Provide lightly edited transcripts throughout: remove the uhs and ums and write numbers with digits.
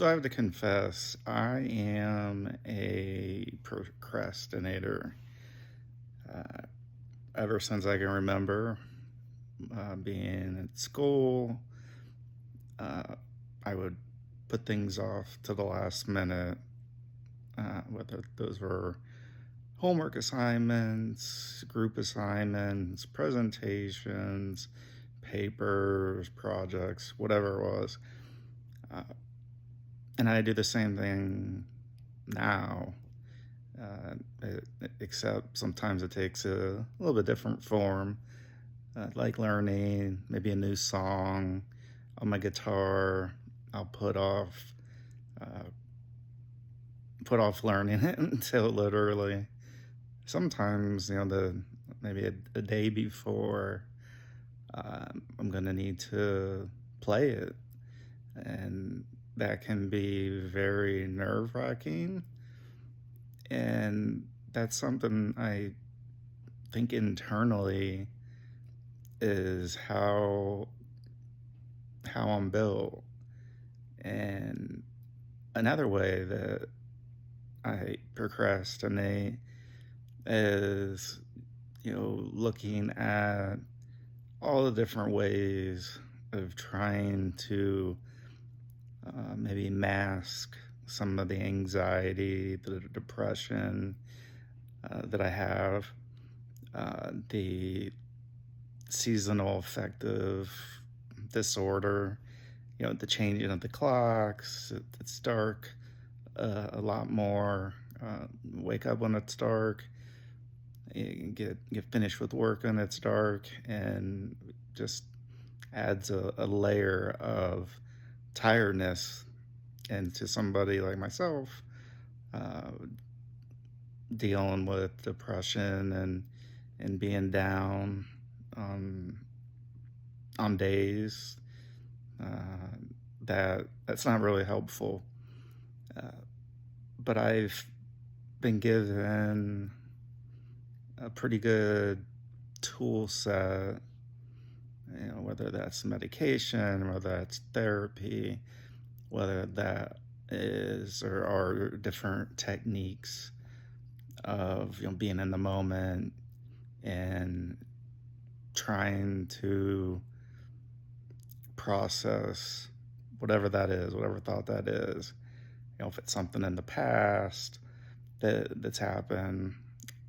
So I have to confess, I am a procrastinator. Uh, Ever since I can remember, being at school, uh, I would put things off to the last minute, whether those were homework assignments, group assignments, presentations, papers, projects, whatever it was. Uh, and I do the same thing now. Except sometimes it takes a little bit different form, like learning maybe a new song on my guitar. I'll uh, put off learning it until literally sometimes the maybe a day before I'm gonna need to play it, and that can be very nerve wracking. And that's something I think internally is how I'm built. And another way that I procrastinate is, looking at all the different ways of trying to maybe mask some of the anxiety, the depression that I have, the seasonal affective disorder, the changing of the clocks. It's dark a lot more. Wake up when it's dark, get finished with work when it's dark, and just adds a layer of tiredness. And to somebody like myself, uh, dealing with depression and being down on on days uh, that's not really helpful. Uh, but I've been given a pretty good tool set, whether that's medication, whether that's therapy, whether that is or are different techniques of being in the moment and trying to process whatever that is, whatever thought that is. If it's something in the past that's happened,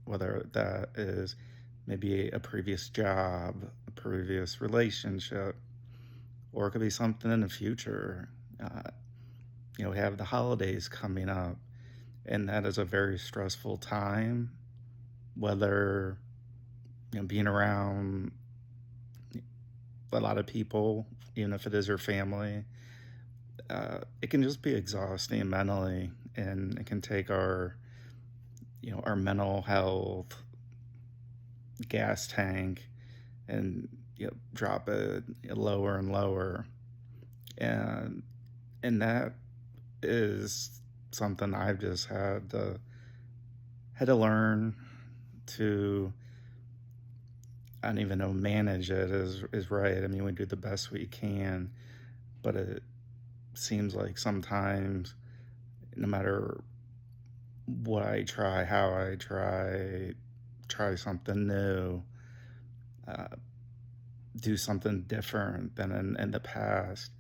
whether that is maybe a previous job, a previous relationship, or it could be something in the future. Uh, we have the holidays coming up, and that is a very stressful time, whether being around a lot of people, even if it is your family. It can just be exhausting mentally, and it can take our mental health gas tank and drop it lower and lower. and and that is something I've just had to learn to. I don't even know, manage it is right. I mean, we do the best we can, but it seems like sometimes, no matter what I try, how I try something new, uh, do something different than in the past.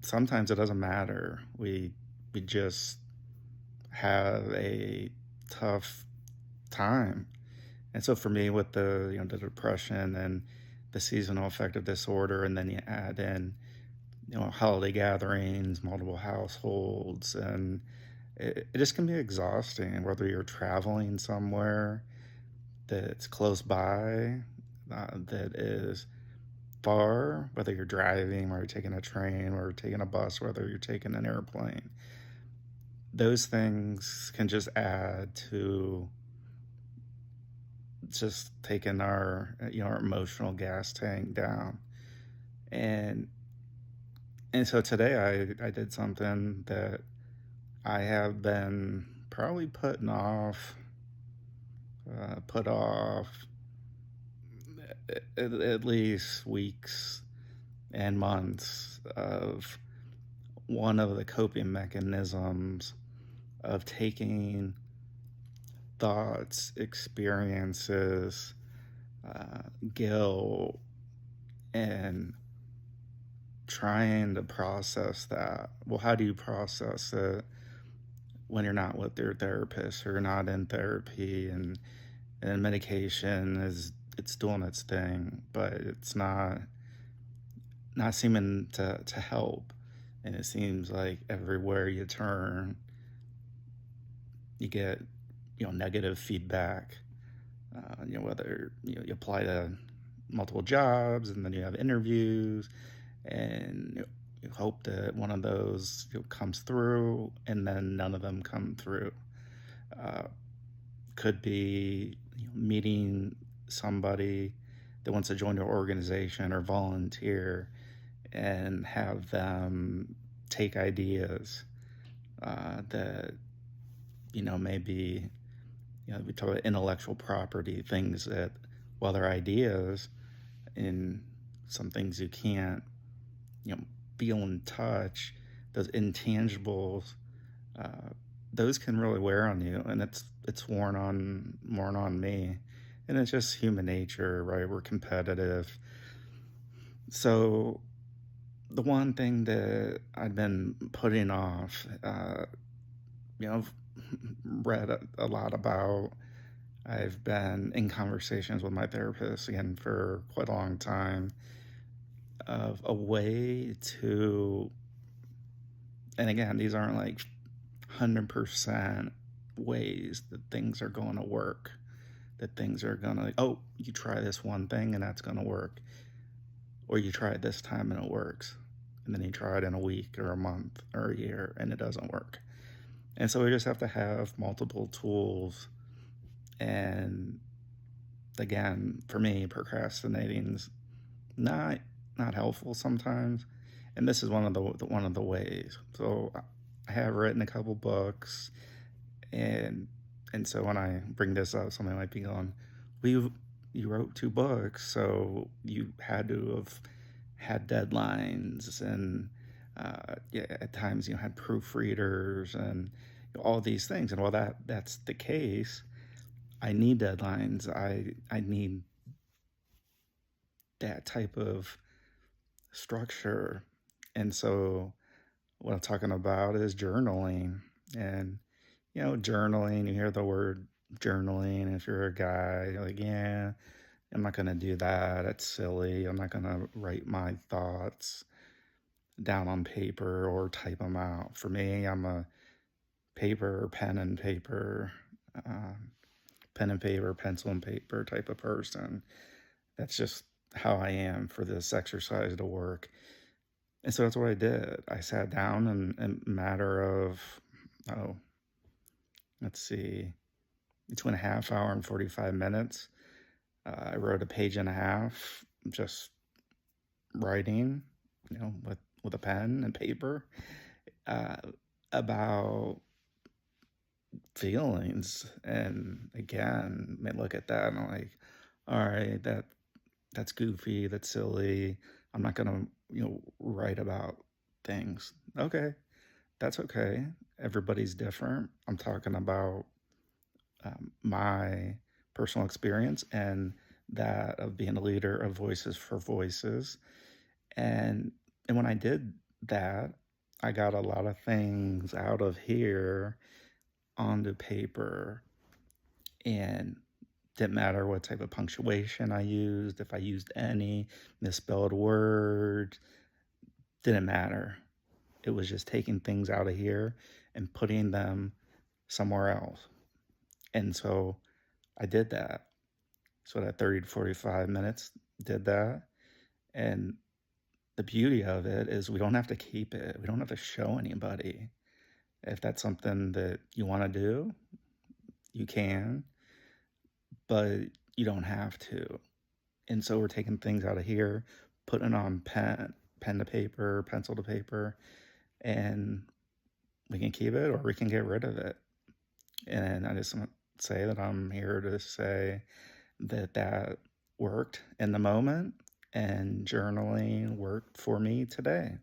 Sometimes it doesn't matter. We just have a tough time. And so for me, with the depression and the seasonal affective disorder, and then you add in holiday gatherings, multiple households, and it just can be exhausting. Whether you're traveling somewhere that's close by, that is far, whether you're driving, or you're taking a train, or taking a bus, whether you're taking an airplane, those things can just add to just taking our emotional gas tank down. And so today I did something that I have been probably put off at least weeks and months of one of the coping mechanisms of taking thoughts, experiences, uh, guilt, and trying to process that. Well, how do you process it when you're not with your therapist or you're not in therapy? And medication is it's doing its thing, but it's not seeming to help. And it seems like everywhere you turn, you get negative feedback. Whether you apply to multiple jobs and then you have interviews and you hope that one of those comes through, and then none of them come through. Uh, could be meeting somebody that wants to join your organization or volunteer and have them take ideas that maybe we talk about intellectual property, things that, while they're ideas, in some things you can't you know feel and touch, those intangibles, uh, those can really wear on you, and it's worn on me. And it's just human nature, right? We're competitive. So the one thing that I've been putting off, I've read a lot about. I've been in conversations with my therapist again for quite a long time of a way to, and again, these aren't like 100% ways that things are going to work, that things are going to, like, oh, you try this one thing and that's going to work, or you try it this time and it works, and then you try it in a week or a month or a year and it doesn't work. And so we just have to have multiple tools. And again, for me, procrastinating's not not helpful sometimes, and this is one of the ways. So I have written a couple books, and so when I bring this up, somebody might be going, "Well, you wrote two books, so you had to have had deadlines, and yeah, at times you had proofreaders and all these things." And while that's the case, I need deadlines. I need that type of structure. And so what I'm talking about is journaling. And journaling, you hear the word journaling. If you're a guy, you're like, yeah, I'm not going to do that. That's silly. I'm not going to write my thoughts down on paper or type them out. For me, I'm a paper, uh, pen and paper, pencil and paper type of person. That's just how I am for this exercise to work. And so that's what I did. I sat down, and in a matter of, oh, let's see, between a half hour and 45 minutes, I wrote a page and a half, just writing, with a pen and paper, uh, about feelings. And again, I look at that and I'm like, all right, that's goofy, that's silly. I'm not gonna, write about things. Okay, that's okay. Everybody's different. I'm talking about my personal experience and that of being a leader of Voices for Voices. And when I did that, I got a lot of things out of here onto paper, and didn't matter what type of punctuation I used, if I used any misspelled words, didn't matter. It was just taking things out of here and putting them somewhere else. And so I did that. So that 30 to 45 minutes, did that. And the beauty of it is we don't have to keep it. We don't have to show anybody. If that's something that you want to do, you can, but you don't have to. And so we're taking things out of here, putting on pen to paper, pencil to paper, and we can keep it or we can get rid of it. And I just want to say that I'm here to say that worked in the moment, and journaling worked for me today.